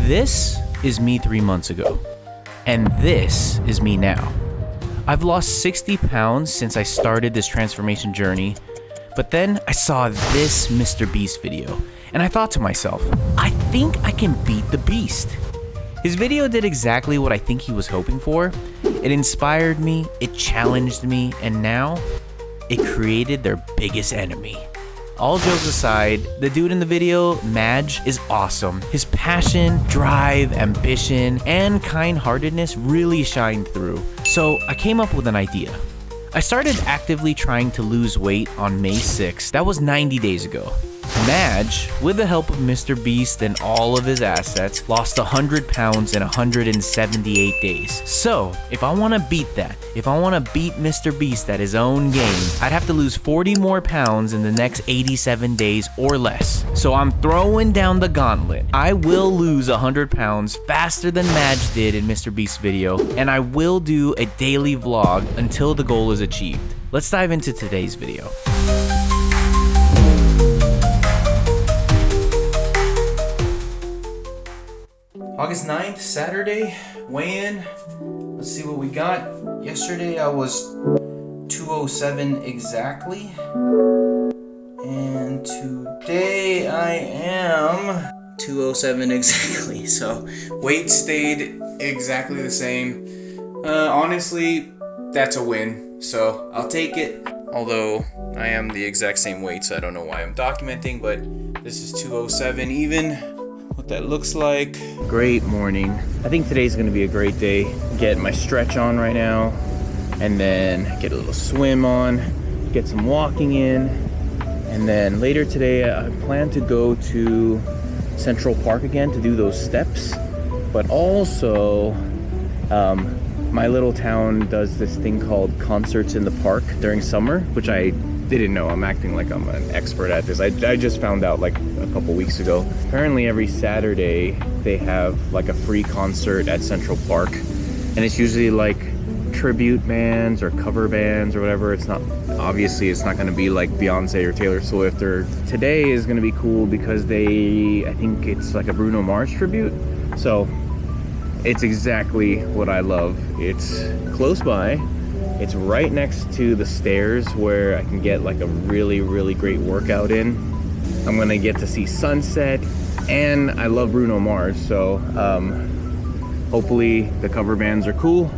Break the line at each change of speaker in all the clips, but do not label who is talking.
This is me 3 months ago, and this is me now. I've lost 60 pounds since I started this transformation journey, but then I saw this MrBeast video, and I thought to myself, I think I can beat the beast. His video did exactly what I think he was hoping for. It inspired me, it challenged me, and now it created their biggest enemy. All jokes aside, the dude in the video, Madge, is awesome. His passion, drive, ambition, and kind-heartedness really shined through. So I came up with an idea. I started actively trying to lose weight on May 6th. That was 90 days ago. Madge, with the help of MrBeast and all of his assets, lost 100 pounds in 178 days. So, if I want to beat that, if I want to beat MrBeast at his own game, I'd have to lose 40 more pounds in the next 87 days or less. So I'm throwing down the gauntlet. I will lose 100 pounds faster than Madge did in MrBeast's video, and I will do a daily vlog until the goal is achieved. Let's dive into today's video. August 9th, Saturday, weigh-in. Let's see what we got. Yesterday I was 207 exactly. And today I am 207 exactly. So weight stayed exactly the same. Honestly, that's a win. So I'll take it. Although I am the exact same weight, so I don't know why I'm documenting, but this is 207 even. What that looks like. Great morning. I think today's gonna be a great day. Get my stretch on right now, and then get a little swim on, get some walking in, and then later today I plan to go to Central Park again to do those steps. But also, my little town does this thing called concerts in the park during summer, which I didn't know. I'm acting like I'm an expert at this. I just found out like a couple weeks ago. Apparently every Saturday they have like a free concert at Central Park, and it's usually like tribute bands or cover bands or whatever. It's not, obviously it's not going to be like Beyonce or Taylor Swift. Or today is going to be cool because I think it's like a Bruno Mars tribute. So it's exactly what I love. It's close by. It's right next to the stairs where I can get like a really, really great workout in. I'm gonna get to see sunset, and I love Bruno Mars, so hopefully the cover bands are cool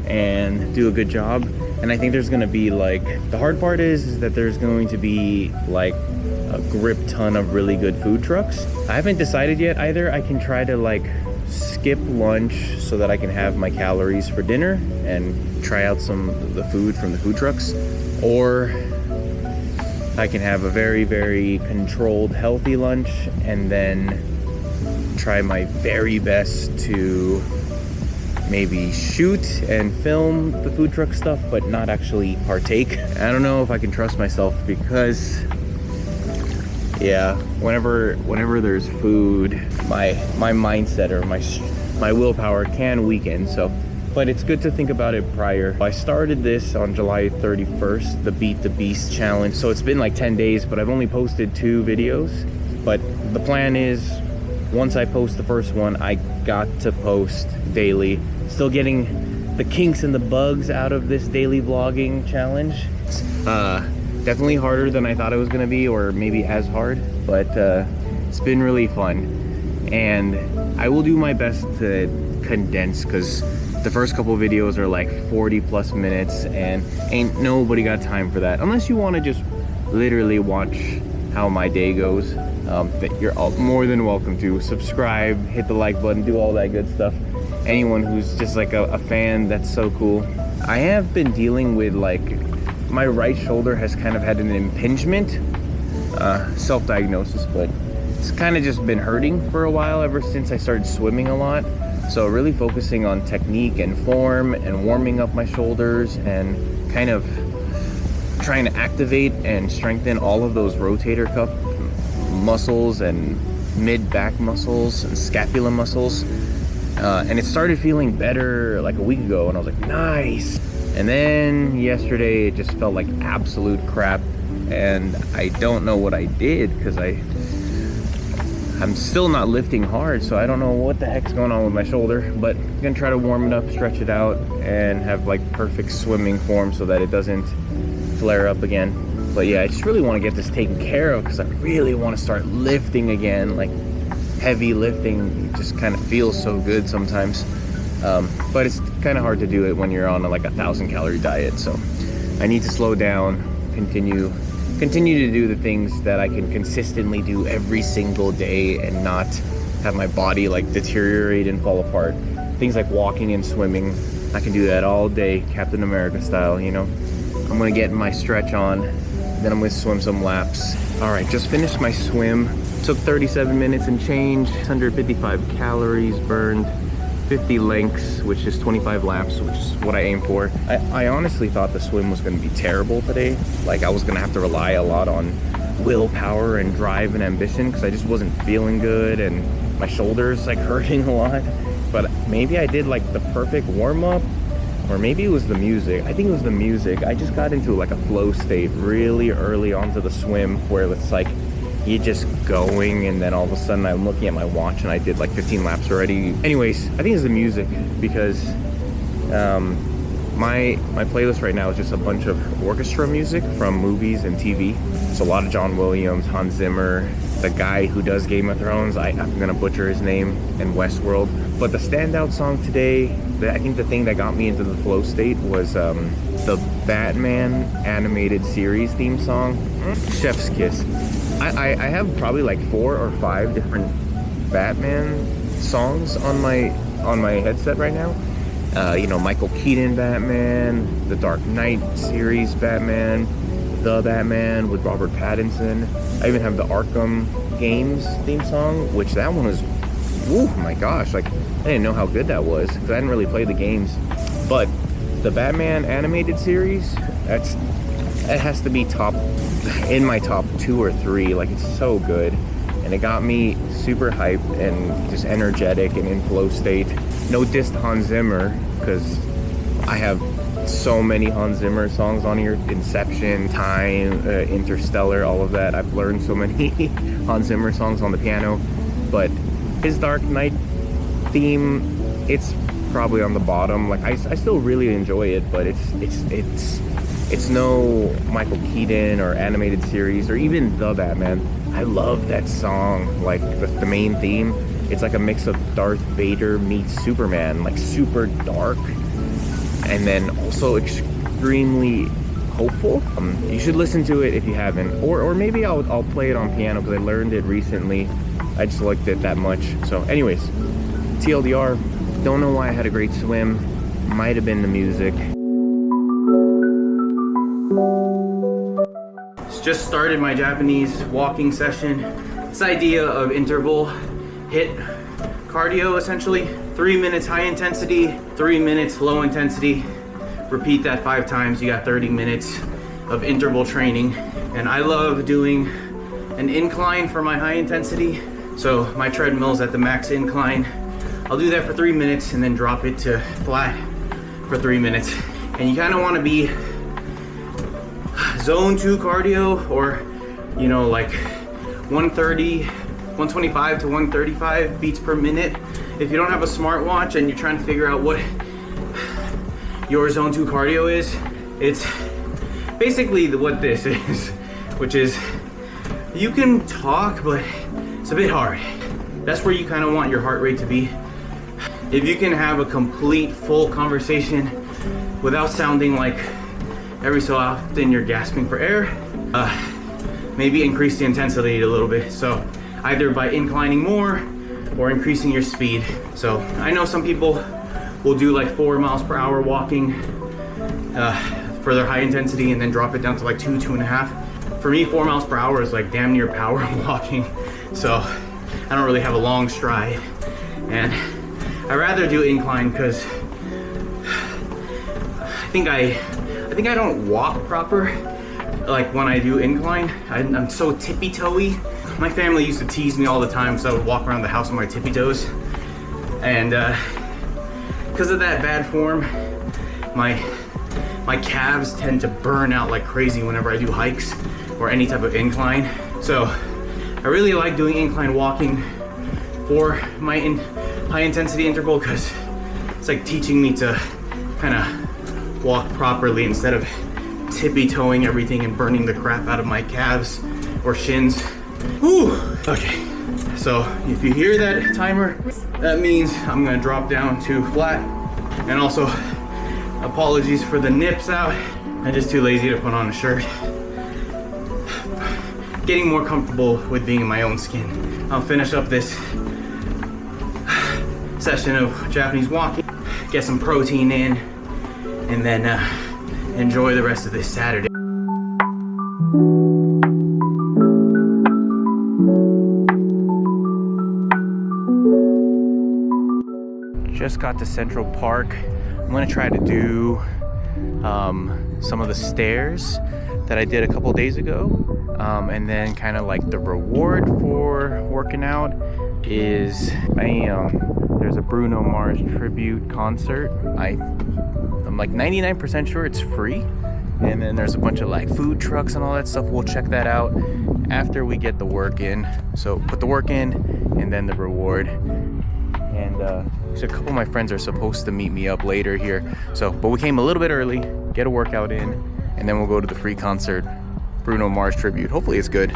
and do a good job. And I think there's gonna be like, the hard part is that there's going to be like a grip ton of really good food trucks. I haven't decided yet either. I can try to like skip lunch so that I can have my calories for dinner and try out some of the food from the food trucks, or I can have a very, very controlled, healthy lunch and then try my very best to maybe shoot and film the food truck stuff but not actually partake. I don't know if I can trust myself because yeah, whenever there's food, my mindset or my willpower can weaken. So, but it's good to think about it prior. I started this on July 31st, the Beat the Beast challenge. So it's been like 10 days, but I've only posted 2 videos. But the plan is, once I post the first one, I got to post daily. Still getting the kinks and the bugs out of this daily vlogging challenge. Definitely harder than I thought it was gonna be, or maybe as hard, but it's been really fun. And I will do my best to condense, because the first couple videos are like 40 plus minutes, and ain't nobody got time for that. Unless you wanna just literally watch how my day goes, you're all more than welcome to. Subscribe, hit the like button, do all that good stuff. Anyone who's just like a fan, that's so cool. I have been dealing with like, my right shoulder has kind of had an impingement, self-diagnosis, but it's kind of just been hurting for a while ever since I started swimming a lot. So really focusing on technique and form and warming up my shoulders and kind of trying to activate and strengthen all of those rotator cuff muscles and mid-back muscles and scapula muscles. And it started feeling better like a week ago, and I was like, nice. And then yesterday it just felt like absolute crap, and I don't know what I did, because
I'm still not lifting hard, so I don't know what the heck's going on with my shoulder, but I'm gonna try to warm it up, stretch it out, and have like perfect swimming form so that it doesn't flare up again. But yeah, I just really want to get this taken care of because I really want to start lifting again. Like heavy lifting just kind of feels so good sometimes, but it's kind of hard to do it when you're on like a 1,000-calorie diet. So I need to slow down, continue to do the things that I can consistently do every single day and not have my body like deteriorate and fall apart. Things like walking and swimming, I can do that all day, Captain America style, you know. I'm gonna get my stretch on, then I'm gonna swim some laps. All right, just finished my swim. Took 37 minutes and change, 155 calories burned, 50 lengths, which is 25 laps, which is what I aim for. I honestly thought the swim was gonna be terrible today. Like I was gonna have to rely a lot on willpower and drive and ambition because I just wasn't feeling good and my shoulders like hurting a lot. But maybe I did like the perfect warm-up, or maybe it was the music. I think it was the music. I just got into like a flow state really early onto the swim where it's like you're just going, and then all of a sudden I'm looking at my watch and I did like 15 laps already. Anyways, I think it's the music because my playlist right now is just a bunch of orchestra music from movies and TV. It's a lot of John Williams, Hans Zimmer, the guy who does Game of Thrones, I'm gonna butcher his name, and Westworld. But the standout song today, I think the thing that got me into the flow state was the Batman animated series theme song, Chef's Kiss. I have probably like 4 or 5 different Batman songs on my headset right now. You know, Michael Keaton Batman, the Dark Knight series Batman, the Batman with Robert Pattinson. I even have the Arkham games theme song, which that one was, oh my gosh, like I didn't know how good that was because I didn't really play the games. But the Batman animated series, it has to be in my top 2 or 3. Like it's so good, and it got me super hyped and just energetic and in flow state. No diss to Hans Zimmer because I have so many Hans Zimmer songs on here. Inception, Time, Interstellar, all of that. I've learned so many Hans Zimmer songs on the piano, but his Dark Knight theme, it's probably on the bottom. Like I still really enjoy it, but it's no Michael Keaton or animated series or even the Batman. I love that song, like the main theme. It's like a mix of Darth Vader meets Superman, like super dark and then also extremely hopeful. You should listen to it if you haven't, or maybe I'll play it on piano because I learned it recently. I just liked it that much. So anyways, TLDR, don't know why I had a great swim. Might have been the music. Just started my Japanese walking session. This idea of interval HIIT cardio, essentially 3 minutes high intensity, 3 minutes low intensity. Repeat that 5 times. You got 30 minutes of interval training. And I love doing an incline for my high intensity. So my treadmill's at the max incline. I'll do that for 3 minutes and then drop it to flat for 3 minutes. And you kind of want to be zone 2 cardio, or you know, like 125 to 135 beats per minute. If you don't have a smartwatch and you're trying to figure out what your zone 2 cardio is, it's basically what this is, which is you can talk, but it's a bit hard. That's where you kind of want your heart rate to be. If you can have a complete full conversation without sounding like every so often you're gasping for air, maybe increase the intensity a little bit. So either by inclining more or increasing your speed. So I know some people will do like 4 miles per hour walking for their high intensity and then drop it down to like 2.5. For me, 4 miles per hour is like damn near power walking. So I don't really have a long stride, and I rather do incline because I think I don't walk proper. Like when I do incline, I'm so tippy-toey. My family used to tease me all the time, so I would walk around the house on my tippy toes. And because of that bad form, my calves tend to burn out like crazy whenever I do hikes or any type of incline. So
I really like doing incline walking for my high intensity interval because it's like teaching me to kind of walk properly instead of tippy-toeing everything and burning the crap out of my calves or shins. Whew. Okay, so if you hear that timer, that means I'm gonna drop down to flat. And also, apologies for the nips out. I'm just too lazy to put on a shirt. Getting more comfortable with being in my own skin. I'll finish up this session of Japanese walking, get some protein in, and then enjoy the rest of this Saturday. Just got to Central Park. I'm gonna try to do some of the stairs that I did a couple days ago, and then kind of like the reward for working out is there's a Bruno Mars tribute concert. I'm like 99% sure it's free, and then there's a bunch of like food trucks and all that stuff. We'll check that out after we get the work in. So put the work in and then the reward. And so a couple of my friends are supposed to meet me up later here, but we came a little bit early, get a workout in, and then we'll go to the free concert, Bruno Mars tribute. Hopefully it's good.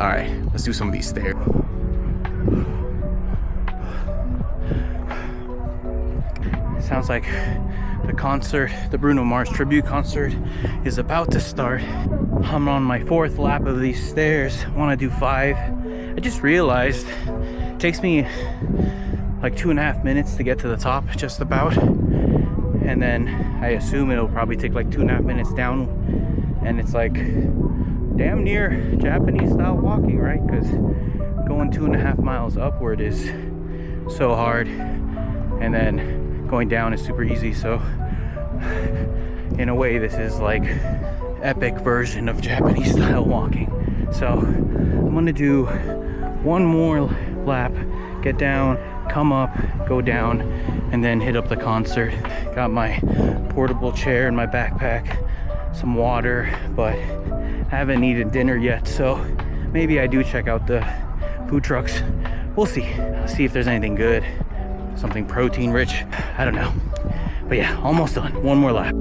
All right, let's do some of these stairs. Sounds like the concert, the Bruno Mars tribute concert, is about to start. I'm on my 4th lap of these stairs. I want to do 5. I just realized it takes me like 2.5 minutes to get to the top, just about. And then I assume it'll probably take like 2.5 minutes down. And it's like damn near Japanese style walking, right? Because going 2.5 miles upward is so hard. And then going down is super easy. So in a way, this is like epic version of Japanese style walking. So I'm gonna do one more lap, get down, come up, go down, and then hit up the concert. Got my portable chair in my backpack, some water, but I haven't eaten dinner yet, so maybe I do check out the food trucks. We'll see. I'll see if there's anything good, something protein rich. I don't know. But yeah, almost done. One more lap.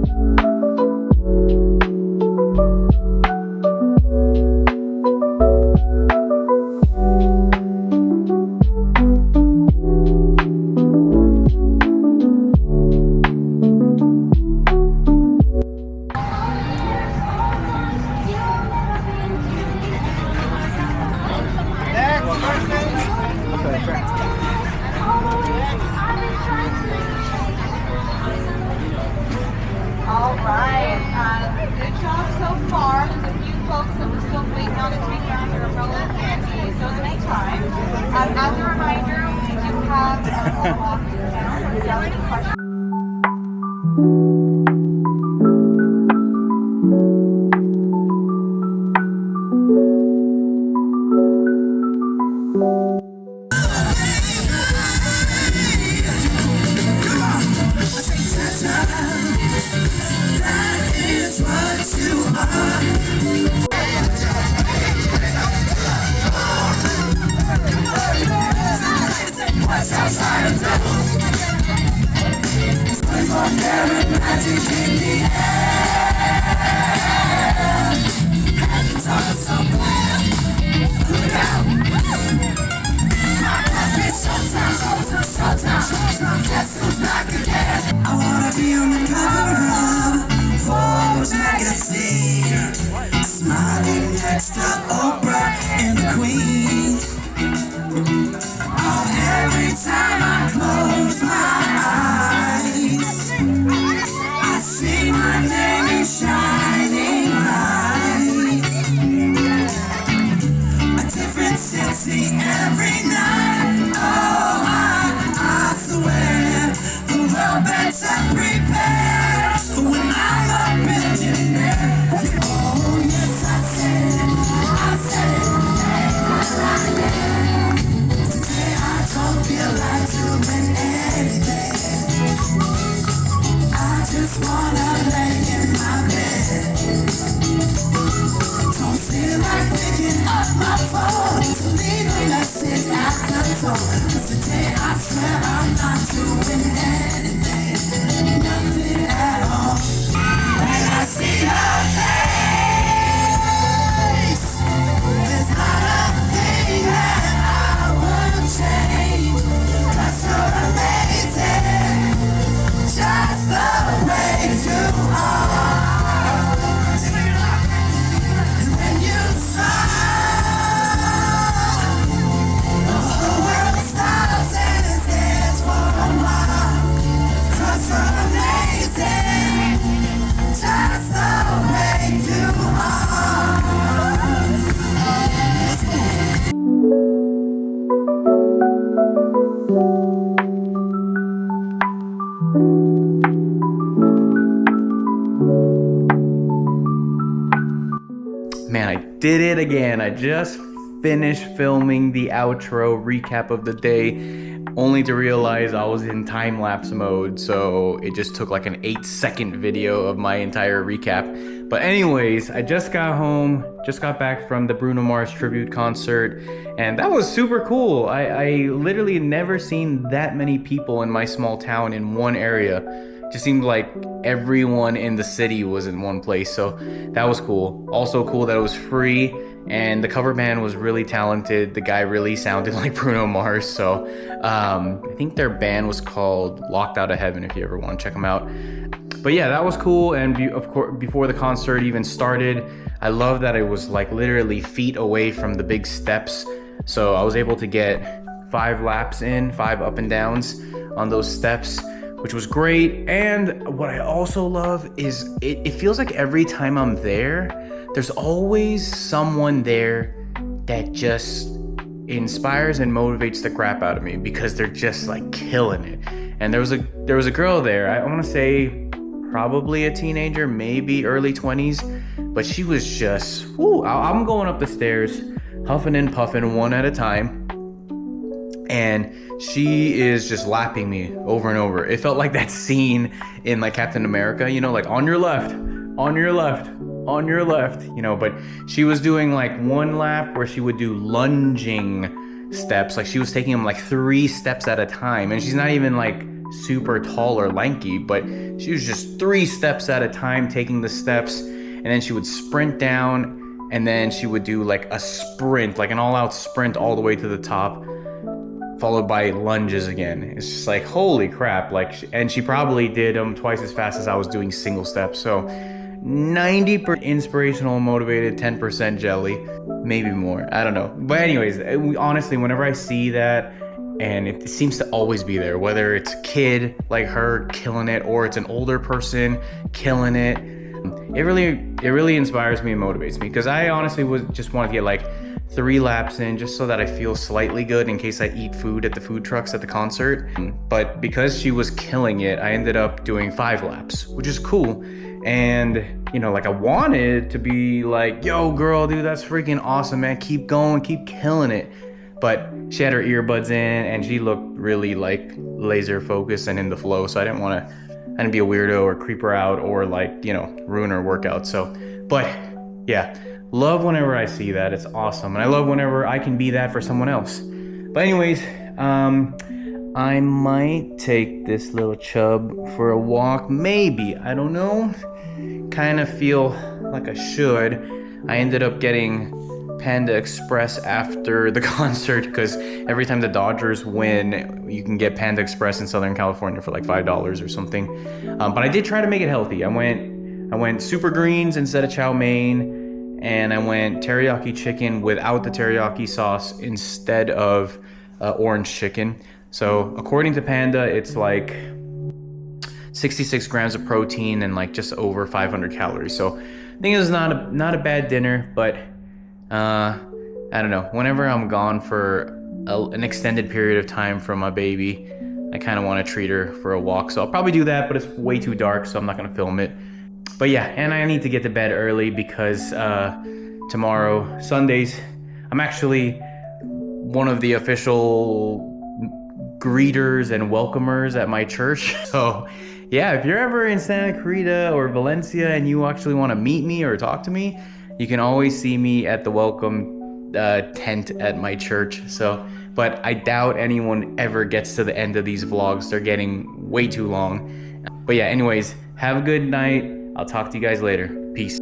All right, good job so far. There's a few folks that we're still waiting on to take down their umbrella candy, so it's nighttime. As a reminder, we do have a walk down. If you have any questions.
I wanna be on the cover of Forbes magazine, smiling next to Oprah and the Queen. Oh, every time I close my eyes, I see my name shining bright. A different city every night. Oh, I swear.
Man, I did it again. I just finished filming the outro recap of the day, only to realize I was in time-lapse mode, so it just took like an 8-second video of my entire recap. But anyways, I just got home, just got back from the Bruno Mars tribute concert, and that was super cool. I literally never seen that many people in my small town in one area. Just seemed like everyone in the city was in one place, so that was cool. Also cool that it was free, and the cover band was really talented. The guy really sounded like Bruno Mars, so I think their band was called Locked Out of Heaven, if you ever want to check them out. But yeah, that was cool, and of course, before the concert even started, I love that it was like literally feet away from the big steps, so I was able to get 5 laps in, 5 up and downs on those steps, which was great. And what I also love is it feels like every time I'm there, there's always someone there that just inspires and motivates the crap out of me because they're just like killing it. And there was a girl there, I want to say probably a teenager, maybe early 20s, but she was just, whoo, I'm going up the stairs, huffing and puffing one at a time, and she is just lapping me over and over. It felt like that scene in like Captain America, you know, like on your left, on your left, on your left, you know. But she was doing like one lap where she would do lunging steps, like she was taking them like 3 steps at a time, and she's not even like super tall or lanky, but she was just 3 steps at a time taking the steps, and then she would sprint down, and then she would do like a sprint, like an all-out sprint all the way to the top, followed by lunges again. It's just like, holy crap. Like, and she probably did them twice as fast as I was doing single steps. So 90% inspirational and motivated, 10% jelly, maybe more, I don't know. But anyways, honestly, whenever I see that, and it seems to always be there, whether it's a kid like her killing it or it's an older person killing it, it really inspires me and motivates me, because I honestly just want to get like 3 laps in just so that I feel slightly good in case I eat food at the food trucks at the concert. But because she was killing it, I ended up doing 5 laps, which is cool. And you know, like I wanted to be like, yo girl, dude, that's freaking awesome, man, keep going, keep killing it. But she had her earbuds in and she looked really like laser focused and in the flow, so I didn't be a weirdo or creep her out or like, you know, ruin her workout. So, but yeah, love whenever I see that. It's awesome. And I love whenever I can be that for someone else. But anyways, I might take this little chub for a walk, maybe, I don't know. Kind of feel like I should. I ended up getting Panda Express after the concert, because every time the Dodgers win, you can get Panda Express in Southern California for like $5 or something. But I did try to make it healthy. I went super greens instead of chow mein, and I went teriyaki chicken without the teriyaki sauce instead of orange chicken. So according to Panda, it's like 66 grams of protein and like just over 500 calories. So I think it was not a bad dinner, but I don't know. Whenever I'm gone for an extended period of time from my baby, I kind of want to treat her for a walk. So I'll probably do that, but it's way too dark, so I'm not going to film it. But yeah, and I need to get to bed early because tomorrow, Sundays, I'm actually one of the official greeters and welcomers at my church. So yeah, if you're ever in Santa Clarita or Valencia and you actually want to meet me or talk to me, you can always see me at the welcome tent at my church. So, but I doubt anyone ever gets to the end of these vlogs. They're getting way too long. But yeah, anyways, have a good night. I'll talk to you guys later. Peace.